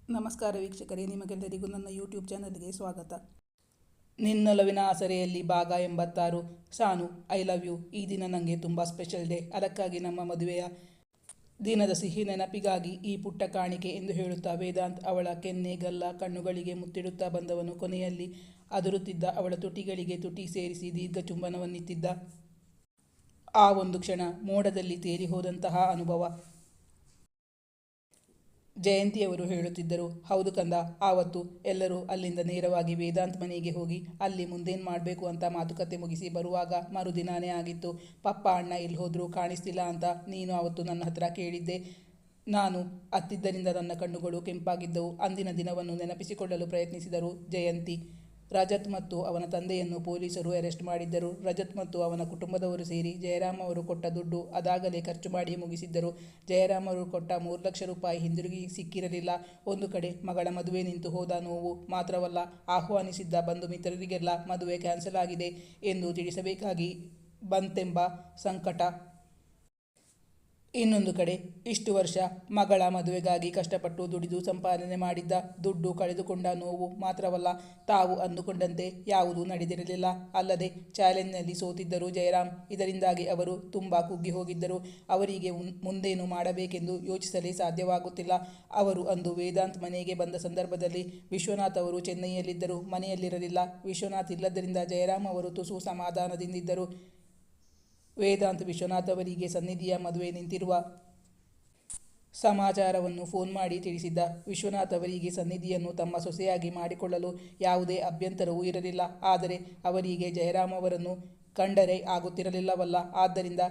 ನಮಸ್ಕಾರ ವೀಕ್ಷಕರೇ, ನಿಮಗೆಲ್ಲರಿಗೂ ನನ್ನ ಯೂಟ್ಯೂಬ್ ಚಾನಲ್ಗೆ ಸ್ವಾಗತ. ನಿನ್ನೊಲವಿನ ಆಸರೆಯಲ್ಲಿ ಭಾಗ 86. ಸಾನು, ಐ ಲವ್ ಯು. ಈ ದಿನ ನನಗೆ ತುಂಬ ಸ್ಪೆಷಲ್ ಡೇ. ಅದಕ್ಕಾಗಿ ನಮ್ಮ ಮದುವೆಯ ದಿನದ ಸಿಹಿ ನೆನಪಿಗಾಗಿ ಈ ಪುಟ್ಟ ಕಾಣಿಕೆ ಎಂದು ಹೇಳುತ್ತಾ ವೇದಾಂತ್ ಅವಳ ಕೆನ್ನೆ, ಗಲ್ಲ, ಕಣ್ಣುಗಳಿಗೆ ಮುತ್ತಿಡುತ್ತಾ ಬಂದವನು. ಕೊನೆಯಲ್ಲಿ ಅದರುತ್ತಿದ್ದ ಅವಳ ತುಟಿಗಳಿಗೆ ತುಟಿ ಸೇರಿಸಿ ದೀರ್ಘ ಚುಂಬನವನ್ನಿತ್ತಿದ್ದ. ಆ ಒಂದು ಕ್ಷಣ ಮೋಡದಲ್ಲಿ ತೇಲಿ ಹೋದಂತಹ ಅನುಭವ. ಜಯಂತಿಯವರು ಹೇಳುತ್ತಿದ್ದರು, ಹೌದು ಕಂದ, ಆವತ್ತು ಎಲ್ಲರೂ ಅಲ್ಲಿಂದ ನೇರವಾಗಿ ವೇದಾಂತ್ ಮನೆಗೆ ಹೋಗಿ ಅಲ್ಲಿ ಮುಂದೇನು ಮಾಡಬೇಕು ಅಂತ ಮಾತುಕತೆ ಮುಗಿಸಿ ಬರುವಾಗ ಮರುದಿನಾನೇ ಆಗಿತ್ತು. ಪಪ್ಪ ಅಣ್ಣ ಎಲ್ಲಿ ಹೋದ್ರು ಕಾಣಿಸ್ತಿಲ್ಲ ಅಂತ ನೀನು ಅವತ್ತು ನನ್ನ ಹತ್ರ ಕೇಳಿದ್ದೆ. ನಾನು ಅತ್ತಿದ್ದರಿಂದ ನನ್ನ ಕಣ್ಣುಗಳು ಕೆಂಪಾಗಿದ್ದವು. ಅಂದಿನ ದಿನವನ್ನು ನೆನಪಿಸಿಕೊಳ್ಳಲು ಪ್ರಯತ್ನಿಸಿದರು ಜಯಂತಿ. ರಜತ್ ಮತ್ತು ಅವನ ತಂದೆಯನ್ನು ಪೊಲೀಸರು ಅರೆಸ್ಟ್ ಮಾಡಿದ್ದರು. ರಜತ್ ಮತ್ತು ಅವನ ಕುಟುಂಬದವರು ಸೇರಿ ಜಯರಾಮ್ ಅವರು ಕೊಟ್ಟ ದುಡ್ಡು ಅದಾಗಲೇ ಖರ್ಚು ಮಾಡಿ ಮುಗಿಸಿದ್ದರು. ಜಯರಾಮ್ ಅವರು ಕೊಟ್ಟ 3 ಲಕ್ಷ ರೂಪಾಯಿ ಹಿಂದಿರುಗಿ ಸಿಕ್ಕಿರಲಿಲ್ಲ. ಒಂದು ಕಡೆ ಮಗಳ ಮದುವೆ ನಿಂತು ಹೋದ ನೋವು ಮಾತ್ರವಲ್ಲ, ಆಹ್ವಾನಿಸಿದ್ದ ಬಂಧು ಮಿತ್ರರಿಗೆಲ್ಲ ಮದುವೆ ಕ್ಯಾನ್ಸಲ್ ಆಗಿದೆ ಎಂದು ತಿಳಿಸಬೇಕಾಗಿ ಬಂತೆಂಬ ಸಂಕಟ. ಇನ್ನೊಂದು ಕಡೆ ಇಷ್ಟು ವರ್ಷ ಮಗಳ ಮದುವೆಗಾಗಿ ಕಷ್ಟಪಟ್ಟು ದುಡಿದು ಸಂಪಾದನೆ ಮಾಡಿದ್ದ ದುಡ್ಡು ಕಳೆದುಕೊಂಡ ನೋವು ಮಾತ್ರವಲ್ಲ, ತಾವು ಅಂದುಕೊಂಡಂತೆ ಯಾವುದೂ ನಡೆದಿರಲಿಲ್ಲ. ಅಲ್ಲದೆ ಚಾಲೆಂಜ್ನಲ್ಲಿ ಸೋತಿದ್ದರು ಜಯರಾಮ್. ಇದರಿಂದಾಗಿ ಅವರು ತುಂಬ ಕುಗ್ಗಿ ಹೋಗಿದ್ದರು. ಅವರಿಗೆ ಮುಂದೇನು ಮಾಡಬೇಕೆಂದು ಯೋಚಿಸಲೇ ಸಾಧ್ಯವಾಗುತ್ತಿಲ್ಲ. ಅವರು ಅಂದು ವೇದಾಂತ್ ಮನೆಗೆ ಬಂದ ಸಂದರ್ಭದಲ್ಲಿ ವಿಶ್ವನಾಥ್ ಅವರು ಚೆನ್ನೈಯಲ್ಲಿದ್ದರು, ಮನೆಯಲ್ಲಿರಲಿಲ್ಲ. ವಿಶ್ವನಾಥ್ ಇಲ್ಲದರಿಂದ ಜಯರಾಮ್ ಅವರು ತುಸು ಸಮಾಧಾನದಿಂದಿದ್ದರು. ವೇದಾಂತ್ ವಿಶ್ವನಾಥ್ ಅವರಿಗೆ ಸನ್ನಿಧಿಯ ಮದುವೆ ನಿಂತಿರುವ ಸಮಾಚಾರವನ್ನು ಫೋನ್ ಮಾಡಿ ತಿಳಿಸಿದ್ದ. ವಿಶ್ವನಾಥ್ ಅವರಿಗೆ ಸನ್ನಿಧಿಯನ್ನು ತಮ್ಮ ಸೊಸೆಯಾಗಿ ಮಾಡಿಕೊಳ್ಳಲು ಯಾವುದೇ ಅಭ್ಯಂತರವೂ ಇರಲಿಲ್ಲ. ಆದರೆ ಅವರಿಗೆ ಜಯರಾಮ್ ಅವರನ್ನು ಕಂಡರೆ ಆಗುತ್ತಿರಲಿಲ್ಲವಲ್ಲ. ಆದ್ದರಿಂದ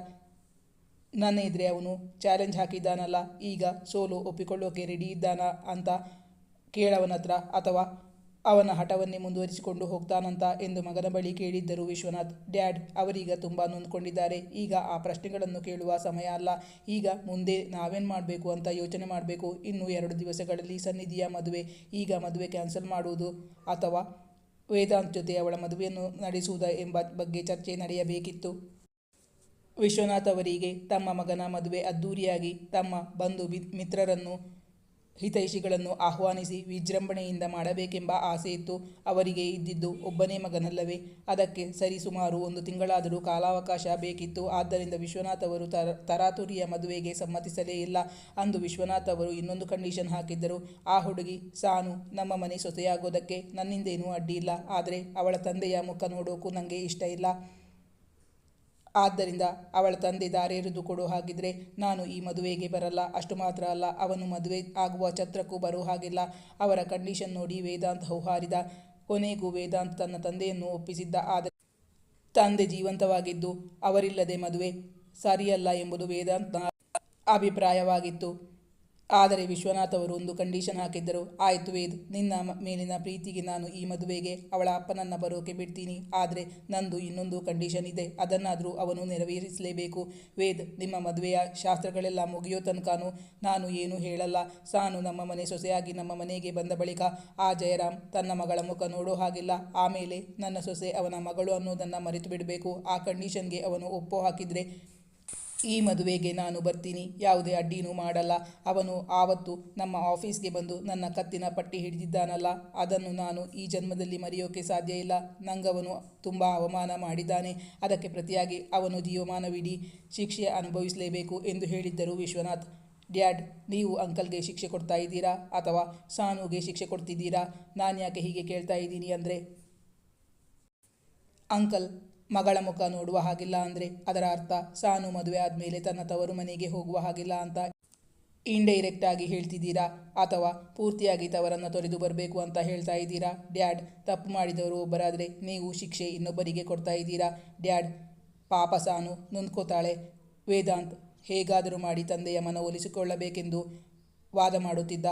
ನನ್ನ ಎದುರೇ ಅವನು ಚಾಲೆಂಜ್ ಹಾಕಿದ್ದಾನಲ್ಲ, ಈಗ ಸೋಲು ಒಪ್ಪಿಕೊಳ್ಳೋಕೆ ರೆಡಿ ಇದ್ದಾನಾ ಅಂತ ಕೇಳವನತ್ರ, ಅಥವಾ ಅವನ ಹಠವನ್ನೇ ಮುಂದುವರಿಸಿಕೊಂಡು ಹೋಗ್ತಾನಂತ ಎಂದು ಮಗನ ಬಳಿ ಕೇಳಿದ್ದರು ವಿಶ್ವನಾಥ್. ಡ್ಯಾಡ್, ಅವರೀಗ ತುಂಬ ನೊಂದ್ಕೊಂಡಿದ್ದಾರೆ. ಈಗ ಆ ಪ್ರಶ್ನೆಗಳನ್ನು ಕೇಳುವ ಸಮಯ ಅಲ್ಲ. ಈಗ ಮುಂದೆ ನಾವೇನು ಮಾಡಬೇಕು ಅಂತ ಯೋಚನೆ ಮಾಡಬೇಕು. ಇನ್ನು 2 ದಿವಸಗಳಲ್ಲಿ ಸನ್ನಿಧಿಯ ಮದುವೆ. ಈಗ ಮದುವೆ ಕ್ಯಾನ್ಸಲ್ ಮಾಡುವುದು ಅಥವಾ ವೇದಾಂತ್ ಜೊತೆ ಅವಳ ಮದುವೆಯನ್ನು ನಡೆಸುವುದಾ ಎಂಬ ಬಗ್ಗೆ ಚರ್ಚೆ ನಡೆಯಬೇಕಿತ್ತು. ವಿಶ್ವನಾಥ್ ಅವರಿಗೆ ತಮ್ಮ ಮಗನ ಮದುವೆ ಅದ್ದೂರಿಯಾಗಿ ತಮ್ಮ ಬಂಧು ಮಿತ್ರರನ್ನು, ಹಿತೈಷಿಗಳನ್ನು ಆಹ್ವಾನಿಸಿ ವಿಜೃಂಭಣೆಯಿಂದ ಮಾಡಬೇಕೆಂಬ ಆಸೆ ಇತ್ತು. ಅವರಿಗೆ ಇದ್ದಿದ್ದು ಒಬ್ಬನೇ ಮಗನಲ್ಲವೇ. ಅದಕ್ಕೆ ಸರಿಸುಮಾರು 1 ತಿಂಗಳಾದರೂ ಕಾಲಾವಕಾಶ ಬೇಕಿತ್ತು. ಆದ್ದರಿಂದ ವಿಶ್ವನಾಥ್ ಅವರು ತರಾತುರಿಯ ಮದುವೆಗೆ ಸಮ್ಮತಿಸಲೇ ಇಲ್ಲ. ಅಂದು ವಿಶ್ವನಾಥ್ ಅವರು ಇನ್ನೊಂದು ಕಂಡೀಷನ್ ಹಾಕಿದ್ದರು. ಆ ಹುಡುಗಿ ಸಾನು ನಮ್ಮ ಮನೆ ಸೊಸೆಯಾಗೋದಕ್ಕೆ ನನ್ನಿಂದೇನೂ ಅಡ್ಡಿ ಇಲ್ಲ, ಆದರೆ ಅವಳ ತಂದೆಯ ಮುಖ ನೋಡೋಕ್ಕೂ ನನಗೆ ಇಷ್ಟ ಇಲ್ಲ. ಆದ್ದರಿಂದ ಅವಳ ತಂದೆ ದಾರೆರೆದು ಕೊಡೋ ಹಾಗಿದ್ರೆ ನಾನು ಈ ಮದುವೆಗೆ ಬರಲ್ಲ. ಅಷ್ಟು ಮಾತ್ರ ಅಲ್ಲ, ಅವನು ಮದುವೆ ಆಗುವ ಛತ್ರಕ್ಕೂ ಬರೋ ಹಾಗಿಲ್ಲ. ಅವರ ಕಂಡೀಷನ್ ನೋಡಿ ವೇದಾಂತ್ ಹೌಹಾರಿದ. ಕೊನೆಗೂ ವೇದಾಂತ್ ತನ್ನ ತಂದೆಯನ್ನು ಒಪ್ಪಿಸಿದ್ದ. ಆದರೆ ತಂದೆ ಜೀವಂತವಾಗಿದ್ದು ಅವರಿಲ್ಲದೆ ಮದುವೆ ಸರಿಯಲ್ಲ ಎಂಬುದು ವೇದಾಂತ್ನ ಅಭಿಪ್ರಾಯವಾಗಿತ್ತು. ಆದರೆ ವಿಶ್ವನಾಥ್ ಅವರು ಒಂದು ಕಂಡೀಷನ್ ಹಾಕಿದ್ದರು. ಆಯಿತು ವೇದ್, ನಿನ್ನ ಮೇಲಿನ ಪ್ರೀತಿಗೆ ನಾನು ಈ ಮದುವೆಗೆ ಅವಳ ಅಪ್ಪನನ್ನು ಬರೋಕೆ ಬಿಡ್ತೀನಿ. ಆದರೆ ನಂದು ಇನ್ನೊಂದು ಕಂಡೀಷನ್ ಇದೆ, ಅದನ್ನಾದರೂ ಅವನು ನೆರವೇರಿಸಲೇಬೇಕು. ವೇದ್, ನಿಮ್ಮ ಮದುವೆಯ ಶಾಸ್ತ್ರಗಳೆಲ್ಲ ಮುಗಿಯೋ ತನಕನೂ ನಾನು ಏನೂ ಹೇಳಲ್ಲ. ಸಾನು ನಮ್ಮ ಮನೆ ಸೊಸೆಯಾಗಿ ನಮ್ಮ ಮನೆಗೆ ಬಂದ ಬಳಿಕ ಆ ಜಯರಾಮ್ ತನ್ನ ಮಗಳ ಮುಖ ನೋಡೋ ಹಾಗಿಲ್ಲ. ಆಮೇಲೆ ನನ್ನ ಸೊಸೆ ಅವನ ಮಗಳು ಅನ್ನೋದನ್ನು ಮರೆತು ಬಿಡಬೇಕು. ಆ ಕಂಡೀಷನ್ಗೆ ಅವನು ಒಪ್ಪೋ ಹಾಕಿದ್ರೆ ಈ ಮದುವೆಗೆ ನಾನು ಬರ್ತೀನಿ, ಯಾವುದೇ ಅಡ್ಡಿನೂ ಮಾಡಲ್ಲ. ಅವನು ಆವತ್ತು ನಮ್ಮ ಆಫೀಸ್ಗೆ ಬಂದು ನನ್ನ ಕತ್ತಿನ ಪಟ್ಟಿ ಹಿಡಿದಿದ್ದಾನಲ್ಲ, ಅದನ್ನು ನಾನು ಈ ಜನ್ಮದಲ್ಲಿ ಮರೆಯೋಕೆ ಸಾಧ್ಯ ಇಲ್ಲ. ನಂಗವನು ತುಂಬ ಅವಮಾನ ಮಾಡಿದ್ದಾನೆ. ಅದಕ್ಕೆ ಪ್ರತಿಯಾಗಿ ಅವನು ಜೀವಮಾನವಿಡೀ ಶಿಕ್ಷೆ ಅನುಭವಿಸಲೇಬೇಕು ಎಂದು ಹೇಳಿದ್ದರು ವಿಶ್ವನಾಥ್. ಡ್ಯಾಡ್, ನೀವು ಅಂಕಲ್ಗೆ ಶಿಕ್ಷೆ ಕೊಡ್ತಾ ಇದ್ದೀರಾ ಅಥವಾ ಸಾನುಗೆ ಶಿಕ್ಷೆ ಕೊಡ್ತಿದ್ದೀರಾ? ನಾನು ಯಾಕೆ ಹೀಗೆ ಕೇಳ್ತಾ ಇದ್ದೀನಿ ಅಂದರೆ, ಅಂಕಲ್ ಮಗಳ ಮುಖ ನೋಡುವ ಹಾಗಿಲ್ಲ ಅಂದರೆ ಅದರ ಅರ್ಥ ಸಾನು ಮದುವೆ ಆದಮೇಲೆ ತನ್ನ ತವರು ಮನೆಗೆ ಹೋಗುವ ಹಾಗಿಲ್ಲ ಅಂತ ಇಂಡೈರೆಕ್ಟ್ ಆಗಿ ಹೇಳ್ತಿದ್ದೀರಾ, ಅಥವಾ ಪೂರ್ತಿಯಾಗಿ ತವರನ್ನು ತೊರೆದು ಬರಬೇಕು ಅಂತ ಹೇಳ್ತಾ ಇದ್ದೀರಾ? ಡ್ಯಾಡ್, ತಪ್ಪು ಮಾಡಿದವರು ಒಬ್ಬರಾದರೆ ನೀವು ಶಿಕ್ಷೆ ಇನ್ನೊಬ್ಬರಿಗೆ ಕೊಡ್ತಾ ಇದ್ದೀರಾ. ಡ್ಯಾಡ್, ಪಾಪ ಸಾನು ನೊಂದ್ಕೋತಾಳೆ. ವೇದಾಂತ್ ಹೇಗಾದರೂ ಮಾಡಿ ತಂದೆಯ ಮನವೊಲಿಸಿಕೊಳ್ಳಬೇಕೆಂದು ವಾದ ಮಾಡುತ್ತಿದ್ದ,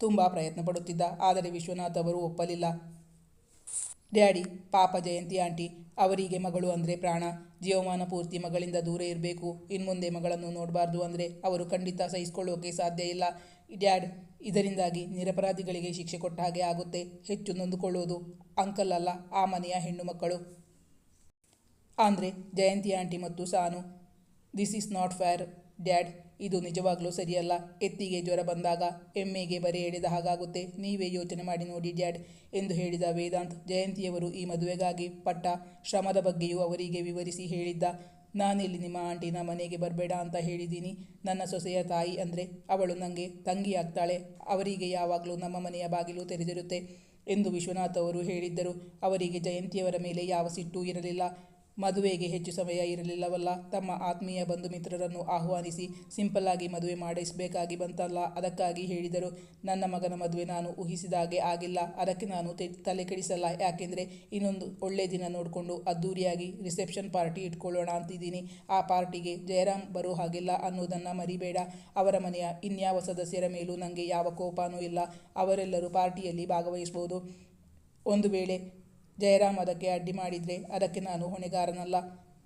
ತುಂಬ ಪ್ರಯತ್ನ ಪಡುತ್ತಿದ್ದ. ಆದರೆ ವಿಶ್ವನಾಥ್ ಅವರು ಒಪ್ಪಲಿಲ್ಲ. ಡ್ಯಾಡಿ, ಪಾಪ ಜಯಂತಿ ಆಂಟಿ, ಅವರಿಗೆ ಮಗಳು ಅಂದರೆ ಪ್ರಾಣ. ಜೀವಮಾನ ಪೂರ್ತಿ ಮಗಳಿಂದ ದೂರ ಇರಬೇಕು. ಇನ್ಮುಂದೆ ಮಗಳನ್ನು ನೋಡಬಾರ್ದು ಅಂದರೆ ಅವರು ಖಂಡಿತ ಸಹಿಸಿಕೊಳ್ಳೋಕೆ ಸಾಧ್ಯ ಇಲ್ಲ. ಡ್ಯಾಡ್, ಇದರಿಂದಾಗಿ ನಿರಪರಾಧಿಗಳಿಗೆ ಶಿಕ್ಷೆ ಕೊಟ್ಟ ಹಾಗೆ ಆಗುತ್ತೆ. ಹೆಚ್ಚು ನೊಂದುಕೊಳ್ಳೋದು ಅಂಕಲ್ ಅಲ್ಲ, ಆ ಮನೆಯ ಹೆಣ್ಣು ಮಕ್ಕಳು. ಅಂದರೆ ಜಯಂತಿ ಆಂಟಿ ಮತ್ತು Sanu. This is not fair dad. ಇದು ನಿಜವಾಗ್ಲೂ ಸರಿಯಲ್ಲ. ಎತ್ತಿಗೆ ಜ್ವರ ಬಂದಾಗ ಎಮ್ಮೆಗೆ ಬರೆ ಎಳೆದ ಹಾಗಾಗುತ್ತೆ. ನೀವೇ ಯೋಚನೆ ಮಾಡಿ ನೋಡಿ ಡ್ಯಾಡ್ ಎಂದು ಹೇಳಿದ ವೇದಾಂತ್ ಜಯಂತಿಯವರು ಈ ಮದುವೆಗಾಗಿ ಪಟ್ಟ ಶ್ರಮದ ಬಗ್ಗೆಯೂ ಅವರಿಗೆ ವಿವರಿಸಿ ಹೇಳಿದ್ದ. ನಾನಿಲ್ಲಿ ನಿಮ್ಮ ಆಂಟಿನ ಮನೆಗೆ ಬರಬೇಡ ಅಂತ ಹೇಳಿದ್ದೀನಿ. ನನ್ನ ಸೊಸೆಯ ತಾಯಿ ಅಂದರೆ ಅವಳು ನನಗೆ ತಂಗಿ ಆಗ್ತಾಳೆ. ಅವರಿಗೆ ಯಾವಾಗಲೂ ನಮ್ಮ ಮನೆಯ ಬಾಗಿಲು ತೆರೆದಿರುತ್ತೆ ಎಂದು ವಿಶ್ವನಾಥ್ ಅವರು ಹೇಳಿದ್ದರು. ಅವರಿಗೆ ಜಯಂತಿಯವರ ಮೇಲೆ ಯಾವ ಸಿಟ್ಟೂ ಇರಲಿಲ್ಲ. ಮದುವೆಗೆ ಹೆಚ್ಚು ಸಮಯ ಇರಲಿಲ್ಲವಲ್ಲ. ತಮ್ಮ ಆತ್ಮೀಯ ಬಂಧು ಮಿತ್ರರನ್ನು ಆಹ್ವಾನಿಸಿ ಸಿಂಪಲ್ಲಾಗಿ ಮದುವೆ ಮಾಡಿಸಬೇಕಾಗಿ ಬಂತಲ್ಲ, ಅದಕ್ಕಾಗಿ ಹೇಳಿದರು. ನನ್ನ ಮಗನ ಮದುವೆ ನಾನು ಊಹಿಸಿದಾಗೆ ಆಗಿಲ್ಲ. ಅದಕ್ಕೆ ನಾನು ತಲೆ ಕೆಡಿಸಲ್ಲ. ಯಾಕೆಂದರೆ ಇನ್ನೊಂದು ಒಳ್ಳೆ ದಿನ ನೋಡಿಕೊಂಡು ಅದ್ದೂರಿಯಾಗಿ ರಿಸೆಪ್ಷನ್ ಪಾರ್ಟಿ ಇಟ್ಕೊಳ್ಳೋಣ ಅಂತಿದ್ದೀನಿ. ಆ ಪಾರ್ಟಿಗೆ ಜಯರಾಮ್ ಬರೋ ಹಾಗಿಲ್ಲ ಅನ್ನೋದನ್ನು ಮರಿಬೇಡ. ಅವರ ಮನೆಯ ಇನ್ಯಾವ ಸದಸ್ಯರ ಮೇಲೂ ನನಗೆ ಯಾವ ಕೋಪನೂ ಇಲ್ಲ. ಅವರೆಲ್ಲರೂ ಪಾರ್ಟಿಯಲ್ಲಿ ಭಾಗವಹಿಸ್ಬೋದು. ಒಂದು ವೇಳೆ ಜಯರಾಮ್ ಅದಕ್ಕೆ ಅಡ್ಡಿ ಮಾಡಿದರೆ ಅದಕ್ಕೆ ನಾನು ಹೊಣೆಗಾರನಲ್ಲ.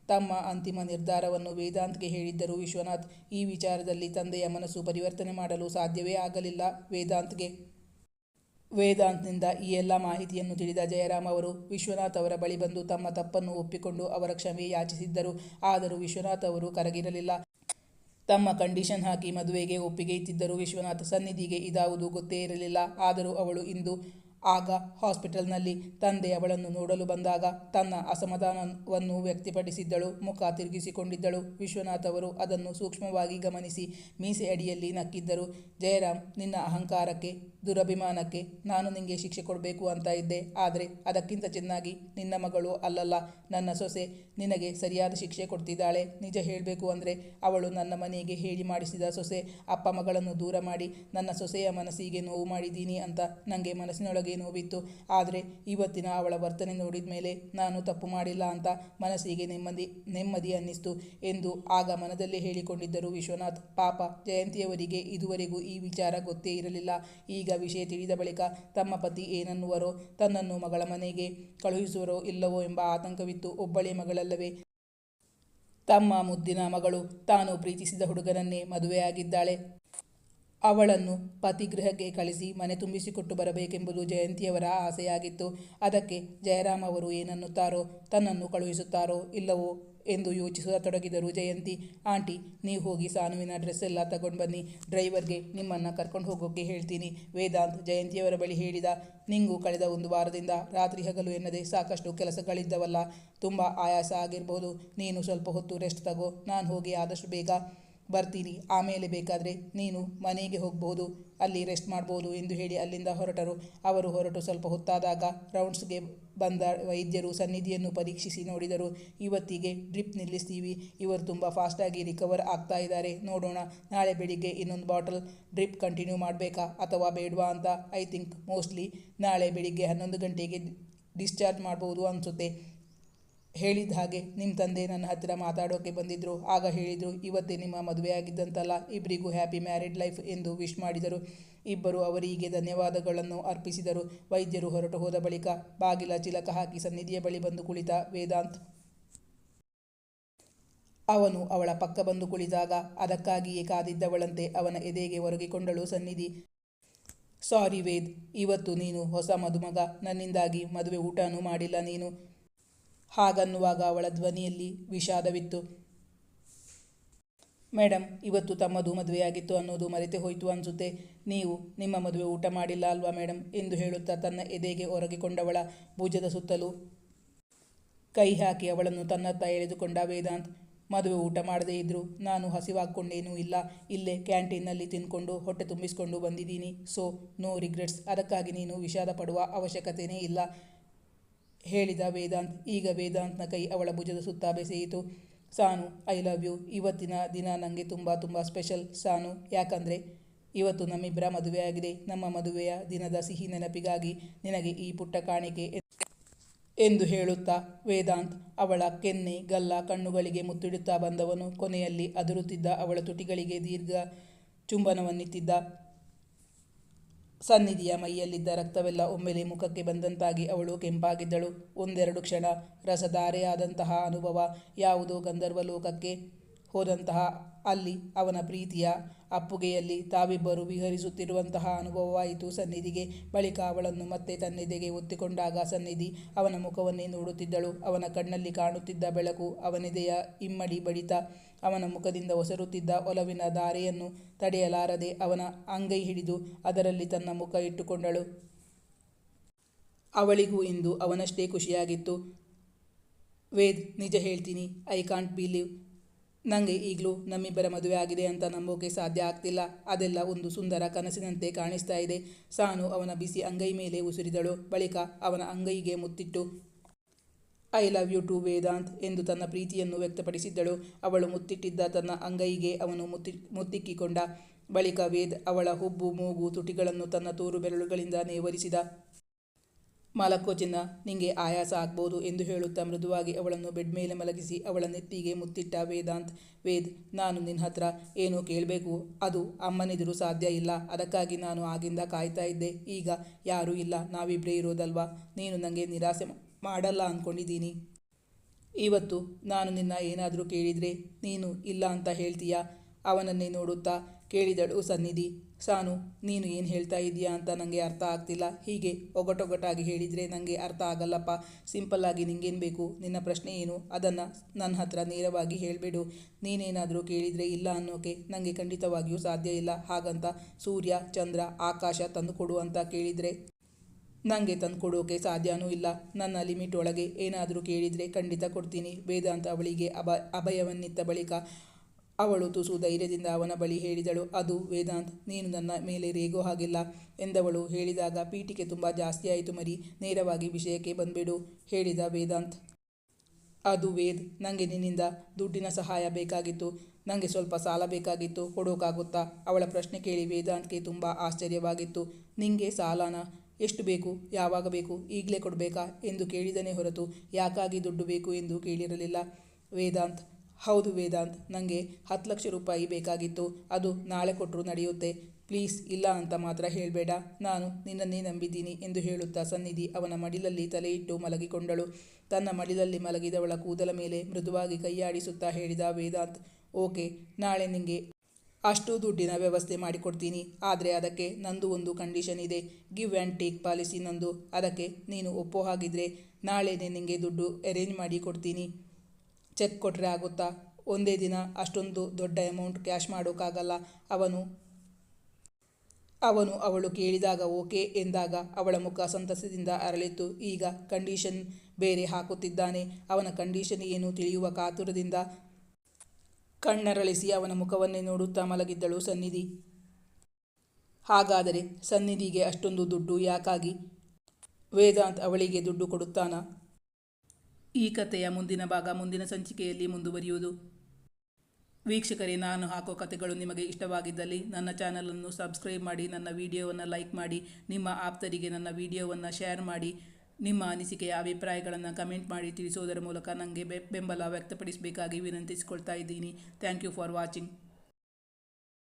ತಮ್ಮ ಅಂತಿಮ ನಿರ್ಧಾರವನ್ನು ವೇದಾಂತ್ಗೆ ಹೇಳಿದ್ದರು ವಿಶ್ವನಾಥ್. ಈ ವಿಚಾರದಲ್ಲಿ ತಂದೆಯ ಮನಸ್ಸು ಪರಿವರ್ತನೆ ಮಾಡಲು ಸಾಧ್ಯವೇ ಆಗಲಿಲ್ಲ ವೇದಾಂತ್ಗೆ. ವೇದಾಂತ್ನಿಂದ ಈ ಎಲ್ಲ ಮಾಹಿತಿಯನ್ನು ತಿಳಿದ ಜಯರಾಮ್ ಅವರು ವಿಶ್ವನಾಥ್ ಅವರ ಬಳಿ ಬಂದು ತಮ್ಮ ತಪ್ಪನ್ನು ಒಪ್ಪಿಕೊಂಡು ಅವರ ಕ್ಷಮೆ ಯಾಚಿಸಿದ್ದರು. ಆದರೂ ವಿಶ್ವನಾಥ್ ಅವರು ಕರಗಿರಲಿಲ್ಲ. ತಮ್ಮ ಕಂಡೀಷನ್ ಹಾಕಿ ಮದುವೆಗೆ ಒಪ್ಪಿಗೆ ಇತ್ತಿದ್ದರು ವಿಶ್ವನಾಥ್. ಸನ್ನಿಧಿಗೆ ಇದಾವುದು ಗೊತ್ತೇ ಇರಲಿಲ್ಲ. ಆದರೂ ಅವಳು ಇಂದು ಆಗ ಹಾಸ್ಪಿಟಲ್ನಲ್ಲಿ ತಂದೆ ಅವಳನ್ನು ನೋಡಲು ಬಂದಾಗ ತನ್ನ ಅಸಮಾಧಾನವನ್ನು ವ್ಯಕ್ತಪಡಿಸಿದ್ದಳು. ಮುಖ ತಿರುಗಿಸಿಕೊಂಡಿದ್ದಳು. ವಿಶ್ವನಾಥ್ ಅವರು ಅದನ್ನು ಸೂಕ್ಷ್ಮವಾಗಿ ಗಮನಿಸಿ ಮೀಸೆ ಅಡಿಯಲ್ಲಿ ನಕ್ಕಿದ್ದರು. ಜಯರಾಮ್, ನಿನ್ನ ಅಹಂಕಾರಕ್ಕೆ, ದುರಭಿಮಾನಕ್ಕೆ ನಾನು ನಿನಗೆ ಶಿಕ್ಷೆ ಕೊಡಬೇಕು ಅಂತ ಇದ್ದೆ. ಆದರೆ ಅದಕ್ಕಿಂತ ಚೆನ್ನಾಗಿ ನಿನ್ನ ಮಗಳು ಅಲ್ಲಲ್ಲ ನನ್ನ ಸೊಸೆ ನಿನಗೆ ಸರಿಯಾದ ಶಿಕ್ಷೆ ಕೊಡ್ತಿದ್ದಾಳೆ. ನಿಜ ಹೇಳಬೇಕು ಅಂದರೆ ಅವಳು ನನ್ನ ಮನೆಗೆ ಹೇಳಿ ಮಾಡಿಸಿದ ಸೊಸೆ. ಅಪ್ಪ ಮಗಳನ್ನು ದೂರ ಮಾಡಿ ನನ್ನ ಸೊಸೆಯ ಮನಸ್ಸಿಗೆ ನೋವು ಮಾಡಿದ್ದೀನಿ ಅಂತ ನನಗೆ ಮನಸ್ಸಿನೊಳಗೆ ನೋವಿತ್ತು. ಆದರೆ ಇವತ್ತಿನ ಅವಳ ವರ್ತನೆ ನೋಡಿದ ಮೇಲೆ ನಾನು ತಪ್ಪು ಮಾಡಿಲ್ಲ ಅಂತ ಮನಸ್ಸಿಗೆ ನೆಮ್ಮದಿ ಅನ್ನಿಸ್ತು ಎಂದು ಆಗ ಮನದಲ್ಲೇ ಹೇಳಿಕೊಂಡಿದ್ದರು ವಿಶ್ವನಾಥ್. ಪಾಪ ಜಯಂತಿಯವರಿಗೆ ಇದುವರೆಗೂ ಈ ವಿಚಾರ ಗೊತ್ತೇ ಇರಲಿಲ್ಲ. ಈಗ ವಿಷಯ ತಿಳಿದ ಬಳಿಕ ತಮ್ಮ ಪತಿ ಏನನ್ನುವರೋ, ತನ್ನನ್ನು ಮಗಳ ಮನೆಗೆ ಕಳುಹಿಸುವರೋ ಇಲ್ಲವೋ ಎಂಬ ಆತಂಕವಿತ್ತು. ಒಬ್ಬಳೇ ಮಗಳಲ್ಲವೇ, ತಮ್ಮ ಮುದ್ದಿನ ಮಗಳು ತಾನು ಪ್ರೀತಿಸಿದ ಹುಡುಗನನ್ನೇ ಮದುವೆಯಾಗಿದ್ದಾಳೆ. ಅವಳನ್ನು ಪತಿಗೃಹಕ್ಕೆ ಕಳಿಸಿ ಮನೆ ತುಂಬಿಸಿಕೊಟ್ಟು ಬರಬೇಕೆಂಬುದು ಜಯಂತಿಯವರ ಆಸೆಯಾಗಿತ್ತು. ಅದಕ್ಕೆ ಜಯರಾಮ್ ಅವರು ಏನನ್ನುತ್ತಾರೋ, ತನ್ನನ್ನು ಕಳುಹಿಸುತ್ತಾರೋ ಇಲ್ಲವೋ ಎಂದು ಯೋಚಿಸತೊಡಗಿದರು ಜಯಂತಿ. ಆಂಟಿ, ನೀವು ಹೋಗಿ ಸಾನುವಿನ ಡ್ರೆಸ್ ಎಲ್ಲ ತಗೊಂಡು ಬನ್ನಿ. ಡ್ರೈವರ್ಗೆ ನಿಮ್ಮನ್ನು ಕರ್ಕೊಂಡು ಹೋಗೋಕ್ಕೆ ಹೇಳ್ತೀನಿ ವೇದಾಂತ್ ಜಯಂತಿಯವರ ಬಳಿ ಹೇಳಿದ. ನಿಂಗೂ ಕಳೆದ ಒಂದು ವಾರದಿಂದ ರಾತ್ರಿ ಹಗಲು ಎನ್ನದೆ ಸಾಕಷ್ಟು ಕೆಲಸಗಳಿದ್ದವಲ್ಲ. ತುಂಬ ಆಯಾಸ ಆಗಿರ್ಬೋದು. ನೀನು ಸ್ವಲ್ಪ ಹೊತ್ತು ರೆಸ್ಟ್ ತಗೋ. ನಾನು ಹೋಗಿ ಆದಷ್ಟು ಬೇಗ ಬರ್ತೀನಿ. ಆಮೇಲೆ ಬೇಕಾದರೆ ನೀನು ಮನೆಗೆ ಹೋಗ್ಬೋದು, ಅಲ್ಲಿ ರೆಸ್ಟ್ ಮಾಡ್ಬೋದು ಎಂದು ಹೇಳಿ ಅಲ್ಲಿಂದ ಹೊರಟರು. ಅವರು ಹೊರಟು ಸ್ವಲ್ಪ ಹೊತ್ತಾದಾಗ ರೌಂಡ್ಸ್ಗೆ ಬಂದ ವೈದ್ಯರು ಸನ್ನಿಧಿಯನ್ನು ಪರೀಕ್ಷಿಸಿ ನೋಡಿದರು. ಇವತ್ತಿಗೆ ಡ್ರಿಪ್ ನಿಲ್ಲಿಸ್ತೀವಿ. ಇವರು ತುಂಬ ಫಾಸ್ಟಾಗಿ ರಿಕವರ್ ಆಗ್ತಾ ಇದ್ದಾರೆ. ನೋಡೋಣ ನಾಳೆ ಬೆಳಿಗ್ಗೆ ಇನ್ನೊಂದು ಬಾಟಲ್ ಡ್ರಿಪ್ ಕಂಟಿನ್ಯೂ ಮಾಡಬೇಕಾ ಅಥವಾ ಬೇಡವಾ ಅಂತ. ಐ ಥಿಂಕ್ ಮೋಸ್ಟ್ಲಿ ನಾಳೆ ಬೆಳಿಗ್ಗೆ 11 ಗಂಟೆಗೆ ಡಿಸ್ಚಾರ್ಜ್ ಮಾಡ್ಬೋದು ಅನಿಸುತ್ತೆ. ಹೇಳಿದ ಹಾಗೆ ನಿಮ್ಮ ತಂದೆ ನನ್ನ ಹತ್ತಿರ ಮಾತಾಡೋಕ್ಕೆ ಬಂದಿದ್ದರು. ಆಗ ಹೇಳಿದರು, ಇವತ್ತೇ ನಿಮ್ಮ ಮದುವೆಯಾಗಿದ್ದಂತಲ್ಲ, ಇಬ್ಬರಿಗೂ ಹ್ಯಾಪಿ ಮ್ಯಾರಿಡ್ ಲೈಫ್ ಎಂದು ವಿಶ್ ಮಾಡಿದರು. ಇಬ್ಬರು ಅವರಿಗೆ ಧನ್ಯವಾದಗಳನ್ನು ಅರ್ಪಿಸಿದರು. ವೈದ್ಯರು ಹೊರಟು ಹೋದ ಬಳಿಕ ಬಾಗಿಲ ಚಿಲಕ ಹಾಕಿ ಸನ್ನಿಧಿಯ ಬಳಿ ಬಂದು ಕುಳಿತ ವೇದಾಂತ್. ಅವನು ಅವಳ ಪಕ್ಕ ಬಂದು ಕುಳಿತಾಗ ಅದಕ್ಕಾಗಿಯೇ ಕಾದಿದ್ದವಳಂತೆ ಅವನ ಎದೆಗೆ ಒರಗಿಕೊಂಡಳು ಸನ್ನಿಧಿ. ಸಾರಿ ವೇದ್, ಇವತ್ತು ನೀನು ಹೊಸ ಮದುಮಗ. ನನ್ನಿಂದಾಗಿ ಮದುವೆ ಊಟನೂ ಮಾಡಿಲ್ಲ ನೀನು. ಹಾಗನ್ನುವಾಗ ಅವಳ ಧ್ವನಿಯಲ್ಲಿ ವಿಷಾದವಿತ್ತು. ಮೇಡಮ್, ಇವತ್ತು ತಮ್ಮದು ಮದುವೆಯಾಗಿತ್ತು ಅನ್ನೋದು ಮರೆತೇ ಹೋಯಿತು ಅನಿಸುತ್ತೆ. ನೀವು ನಿಮ್ಮ ಮದುವೆ ಊಟ ಮಾಡಿಲ್ಲ ಅಲ್ವಾ ಮೇಡಮ್ ಎಂದು ಹೇಳುತ್ತಾ ತನ್ನ ಎದೆಗೆ ಒರಗಿಕೊಂಡವಳ ಭುಜದ ಸುತ್ತಲೂ ಕೈ ಹಾಕಿ ಅವಳನ್ನು ತನ್ನತ್ತ ಎಳೆದುಕೊಂಡ ವೇದಾಂತ್. ಮದುವೆ ಊಟ ಮಾಡದೇ ಇದ್ದರೂ ನಾನು ಹಸಿವಾಗ್ಕೊಂಡೇನೂ ಇಲ್ಲ. ಇಲ್ಲೇ ಕ್ಯಾಂಟೀನ್ನಲ್ಲಿ ತಿಂದ್ಕೊಂಡು ಹೊಟ್ಟೆ ತುಂಬಿಸ್ಕೊಂಡು ಬಂದಿದ್ದೀನಿ. So no regrets. ಅದಕ್ಕಾಗಿ ನೀನು ವಿಷಾದ ಪಡುವ ಅವಶ್ಯಕತೆಯೇ ಇಲ್ಲ ಹೇಳಿದ ವೇದಾಂತ್. ಈಗ ವೇದಾಂತ್ನ ಕೈ ಅವಳ ಭುಜದ ಸುತ್ತ ಬೆಸೆಯಿತು. ಸಾನು, ಐ ಲವ್ ಯು. ಇವತ್ತಿನ ದಿನ ನನಗೆ ತುಂಬ ಸ್ಪೆಷಲ್ ಸಾನು. ಯಾಕಂದರೆ ಇವತ್ತು ನಮ್ಮಿಬ್ಬರ ಮದುವೆಯಾಗಿದೆ. ನಮ್ಮ ಮದುವೆಯ ದಿನದ ಸಿಹಿ ನೆನಪಿಗಾಗಿ ನಿನಗೆ ಈ ಪುಟ್ಟ ಕಾಣಿಕೆ ಎಂದು ಹೇಳುತ್ತಾ ವೇದಾಂತ್ ಅವಳ ಕೆನ್ನೆ, ಗಲ್ಲ, ಕಣ್ಣುಗಳಿಗೆ ಮುತ್ತಿಡುತ್ತಾ ಬಂದವನು ಕೊನೆಯಲ್ಲಿ ಅದರುತ್ತಿದ್ದ ಅವಳ ತುಟಿಗಳಿಗೆ ದೀರ್ಘ ಚುಂಬನವನ್ನಿತ್ತಿದ್ದ. ಸನ್ನಿಧಿಯ ಮೈಯಲ್ಲಿದ್ದ ರಕ್ತವೆಲ್ಲ ಒಮ್ಮೆಲೆ ಮುಖಕ್ಕೆ ಬಂದಂತಾಗಿ ಅವಳು ಕೆಂಪಾಗಿದ್ದಳು. ಒಂದೆರಡು ಕ್ಷಣ ರಸಧಾರೆಯಾದಂತಹ ಅನುಭವ. ಯಾವುದೋ ಗಂಧರ್ವ ಲೋಕಕ್ಕೆ ಹೋದಂತಹ ಅಲ್ಲಿ ಅವನ ಪ್ರೀತಿಯ ಅಪ್ಪುಗೆಯಲ್ಲಿ ತಾವಿಬ್ಬರು ವಿಹರಿಸುತ್ತಿರುವಂತಹ ಅನುಭವವಾಯಿತು ಸನ್ನಿಧಿಗೆ. ಬಳಿಕ ಅವಳನ್ನು ಮತ್ತೆ ತನ್ನೆದೆಗೆ ಒತ್ತಿಕೊಂಡಾಗ ಸನ್ನಿಧಿ ಅವನ ಮುಖವನ್ನೇ ನೋಡುತ್ತಿದ್ದಳು. ಅವನ ಕಣ್ಣಲ್ಲಿ ಕಾಣುತ್ತಿದ್ದ ಬೆಳಕು, ಅವನೆದೆಯ ಇಮ್ಮಡಿ ಬಡಿತ, ಅವನ ಮುಖದಿಂದ ಒಸರುತ್ತಿದ್ದ ಒಲವಿನ ಧಾರೆಯನ್ನು ತಡೆಯಲಾರದೆ ಅವನ ಅಂಗೈ ಹಿಡಿದು ಅದರಲ್ಲಿ ತನ್ನ ಮುಖ ಇಟ್ಟುಕೊಂಡಳು. ಅವಳಿಗೂ ಇಂದು ಅವನಷ್ಟೇ ಖುಷಿಯಾಗಿತ್ತು. ವೇದ್, ನಿಜ ಹೇಳ್ತೀನಿ, ಐ ಕಾಂಟ್ ಬಿಲೀವ್. ನನಗೆ ಈಗಲೂ ನಮ್ಮಿಬ್ಬರ ಮದುವೆ ಆಗಿದೆ ಅಂತ ನಂಬೋಕೆ ಸಾಧ್ಯ ಆಗ್ತಿಲ್ಲ. ಅದೆಲ್ಲ ಒಂದು ಸುಂದರ ಕನಸಿನಂತೆ ಕಾಣಿಸ್ತಾ ಇದೆ. ಸಾನು ಅವನ ಬಿಸಿ ಅಂಗೈ ಮೇಲೆ ಉಸಿರಿದಳು. ಬಳಿಕ ಅವನ ಅಂಗೈಗೆ ಮುತ್ತಿಟ್ಟು I love you too Vedant ಎಂದು ತನ್ನ ಪ್ರೀತಿಯನ್ನು ವ್ಯಕ್ತಪಡಿಸಿದ್ದಳು. ಅವಳು ಮುತ್ತಿಟ್ಟಿದ್ದ ತನ್ನ ಅಂಗೈಗೆ ಅವನು ಮುತ್ತಿಕ್ಕಿಕೊಂಡ. ಬಳಿಕ ವೇದ್ ಅವಳ ಹುಬ್ಬು, ಮೂಗು, ತುಟಿಗಳನ್ನು ತನ್ನ ತೋರು ಬೆರಳುಗಳಿಂದ ನೇವರಿಸಿದ. ಮಲಕ್ಕೋ ಚಿನ್ನ, ನಿಂಗೆ ಆಯಾಸ ಆಗ್ಬೋದು ಎಂದು ಹೇಳುತ್ತಾ ಮೃದುವಾಗಿ ಅವಳನ್ನು ಬೆಡ್ ಮೇಲೆ ಮಲಗಿಸಿ ಅವಳ ನೆತ್ತಿಗೆ ಮುತ್ತಿಟ್ಟ ವೇದಾಂತ್. ವೇದ್, ನಾನು ನಿನ್ನ ಹತ್ರ ಏನೋ ಕೇಳಬೇಕು. ಅದು ಅಮ್ಮನೆದುರು ಸಾಧ್ಯ ಇಲ್ಲ. ಅದಕ್ಕಾಗಿ ನಾನು ಆಗಿಂದ ಕಾಯ್ತಾ ಇದ್ದೆ. ಈಗ ಯಾರೂ ಇಲ್ಲ, ನಾವಿಬ್ಬರೇ ಇರೋದಲ್ವಾ. ನೀನು ನನಗೆ ನಿರಾಸೆ ಮಾಡಲ್ಲ ಅಂದ್ಕೊಂಡಿದ್ದೀನಿ. ಇವತ್ತು ನಾನು ನಿನ್ನ ಏನಾದರೂ ಕೇಳಿದರೆ ನೀನು ಇಲ್ಲ ಅಂತ ಹೇಳ್ತೀಯಾ? ಅವನನ್ನೇ ನೋಡುತ್ತಾ ಕೇಳಿದಳು ಸನ್ನಿಧಿ. ಸಾನು, ನೀನು ಏನು ಹೇಳ್ತಾ ಇದೀಯಾ ಅಂತ ನನಗೆ ಅರ್ಥ ಆಗ್ತಿಲ್ಲ. ಹೀಗೆ ಒಗಟೊಗಟಾಗಿ ಹೇಳಿದರೆ ನನಗೆ ಅರ್ಥ ಆಗಲ್ಲಪ್ಪ. ಸಿಂಪಲ್ಲಾಗಿ ನಿಂಗೇನು ಬೇಕು? ನಿನ್ನ ಪ್ರಶ್ನೆ ಏನು? ಅದನ್ನು ನನ್ನ ಹತ್ರ ನೇರವಾಗಿ ಹೇಳಿಬಿಡು. ನೀನೇನಾದರೂ ಕೇಳಿದರೆ ಇಲ್ಲ ಅನ್ನೋಕೆ ನನಗೆ ಖಂಡಿತವಾಗಿಯೂ ಸಾಧ್ಯ ಇಲ್ಲ. ಹಾಗಂತ ಸೂರ್ಯ, ಚಂದ್ರ, ಆಕಾಶ ತಂದುಕೊಡು ಅಂತ ಕೇಳಿದರೆ ನನಗೆ ತಂದುಕೊಡೋಕೆ ಸಾಧ್ಯವೂ ಇಲ್ಲ. ನನ್ನ ಲಿಮಿಟ್ ಒಳಗೆ ಏನಾದರೂ ಕೇಳಿದರೆ ಖಂಡಿತ ಕೊಡ್ತೀನಿ. ವೇದಾಂತ ಅವಳಿಗೆ ಅಭಯವನ್ನಿತ್ತ ಬಳಿಕ ಅವಳು ತುಸು ಧೈರ್ಯದಿಂದ ಅವನ ಬಳಿ ಹೇಳಿದಳು. ಅದು ವೇದಾಂತ್, ನೀನು ನನ್ನ ಮೇಲೆ ರೇಗೋ ಹಾಗಿಲ್ಲ ಎಂದವಳು ಹೇಳಿದಾಗ ಪೀಠಿಕೆ ತುಂಬ ಜಾಸ್ತಿ ಆಯಿತು ಮರಿ. ನೇರವಾಗಿ ವಿಷಯಕ್ಕೆ ಬಂದ್ಬಿಡು ಹೇಳಿದ ವೇದಾಂತ್. ಅದು ವೇದ್, ನನಗೆ ನಿನ್ನಿಂದ ದುಡ್ಡಿನ ಸಹಾಯ ಬೇಕಾಗಿತ್ತು. ನನಗೆ ಸ್ವಲ್ಪ ಸಾಲ ಬೇಕಾಗಿತ್ತು, ಕೊಡೋಕ್ಕಾಗುತ್ತಾ? ಅವಳ ಪ್ರಶ್ನೆ ಕೇಳಿ ವೇದಾಂತ್ಗೆ ತುಂಬ ಆಶ್ಚರ್ಯವಾಗಿತ್ತು. ನಿಂಗೆ ಸಾಲನಾ? ಎಷ್ಟು ಬೇಕು? ಯಾವಾಗ ಬೇಕು? ಈಗಲೇ ಕೊಡಬೇಕಾ ಎಂದು ಕೇಳಿದನೇ ಹೊರತು ಯಾಕಾಗಿ ದುಡ್ಡು ಬೇಕು ಎಂದು ಕೇಳಿರಲಿಲ್ಲ ವೇದಾಂತ್. ಹೌದು ವೇದಾಂತ್, ನನಗೆ 10 ಲಕ್ಷ ರೂಪಾಯಿ ಬೇಕಾಗಿತ್ತು. ಅದು ನಾಳೆ ಕೊಟ್ಟರು ನಡೆಯುತ್ತೆ. ಪ್ಲೀಸ್ ಇಲ್ಲ ಅಂತ ಮಾತ್ರ ಹೇಳಬೇಡ. ನಾನು ನಿನ್ನನ್ನೇ ನಂಬಿದ್ದೀನಿ ಎಂದು ಹೇಳುತ್ತಾ ಸನ್ನಿಧಿ ಅವನ ಮಡಿಲಲ್ಲಿ ತಲೆಯಿಟ್ಟು ಮಲಗಿಕೊಂಡಳು. ತನ್ನ ಮಡಿಲಲ್ಲಿ ಮಲಗಿದವಳ ಕೂದಲ ಮೇಲೆ ಮೃದುವಾಗಿ ಕೈಯಾಡಿಸುತ್ತಾ ಹೇಳಿದ ವೇದಾಂತ್. ಓಕೆ, ನಾಳೆ ನಿಂಗೆ ಅಷ್ಟು ದುಡ್ಡಿನ ವ್ಯವಸ್ಥೆ ಮಾಡಿಕೊಡ್ತೀನಿ. ಆದರೆ ಅದಕ್ಕೆ ನಂದು ಒಂದು ಕಂಡೀಷನ್ ಇದೆ. ಗಿವ್ ಆ್ಯಂಡ್ ಟೇಕ್ ಪಾಲಿಸಿ ನಂದು. ಅದಕ್ಕೆ ನೀನು ಒಪ್ಪೋ ಹಾಗಿದ್ರೆ ನಾಳೆನೇ ನಿನಗೆ ದುಡ್ಡು ಅರೇಂಜ್ ಮಾಡಿ ಕೊಡ್ತೀನಿ. ಚೆಕ್ ಕೊಟ್ಟರೆ ಆಗುತ್ತಾ? ಒಂದೇ ದಿನ ಅಷ್ಟೊಂದು ದೊಡ್ಡ ಅಮೌಂಟ್ ಕ್ಯಾಶ್ ಮಾಡೋಕ್ಕಾಗಲ್ಲ. ಅವಳು ಕೇಳಿದಾಗ ಓಕೆ ಎಂದಾಗ ಅವಳ ಮುಖ ಸಂತಸದಿಂದ ಅರಳಿತ್ತು. ಈಗ ಕಂಡೀಷನ್ ಬೇರೆ ಹಾಕುತ್ತಿದ್ದಾನೆ. ಅವನ ಕಂಡೀಷನ್ ಏನು ತಿಳಿಯುವ ಕಾತುರದಿಂದ ಕಣ್ಣರಳಿಸಿ ಅವನ ಮುಖವನ್ನೇ ನೋಡುತ್ತಾ ಮಲಗಿದ್ದಳು ಸನ್ನಿಧಿ. ಹಾಗಾದರೆ ಸನ್ನಿಧಿಗೆ ಅಷ್ಟೊಂದು ದುಡ್ಡು ಯಾಕಾಗಿ? ವೇದಾಂತ್ ಅವಳಿಗೆ ದುಡ್ಡು ಕೊಡುತ್ತಾನಾ? ಈ ಕಥೆಯ ಮುಂದಿನ ಭಾಗ ಮುಂದಿನ ಸಂಚಿಕೆಯಲ್ಲಿ ಮುಂದುವರಿಯುವುದು. ವೀಕ್ಷಕರೇ, ನಾನು ಹಾಕೋ ಕಥೆಗಳು ನಿಮಗೆ ಇಷ್ಟವಾಗಿದ್ದಲ್ಲಿ ನನ್ನ ಚಾನಲನ್ನು ಸಬ್ಸ್ಕ್ರೈಬ್ ಮಾಡಿ, ನನ್ನ ವಿಡಿಯೋವನ್ನು ಲೈಕ್ ಮಾಡಿ, ನಿಮ್ಮ ಆಪ್ತರಿಗೆ ನನ್ನ ವಿಡಿಯೋವನ್ನು ಶೇರ್ ಮಾಡಿ, ನಿಮ್ಮ ಅನಿಸಿಕೆಯ ಅಭಿಪ್ರಾಯಗಳನ್ನು ಕಮೆಂಟ್ ಮಾಡಿ ತಿಳಿಸೋದರ ಮೂಲಕ ನನಗೆ ಬೆಂಬಲ ವ್ಯಕ್ತಪಡಿಸಬೇಕಾಗಿ ವಿನಂತಿಸಿಕೊಳ್ತಾ ಇದ್ದೀನಿ. Thank you for watching.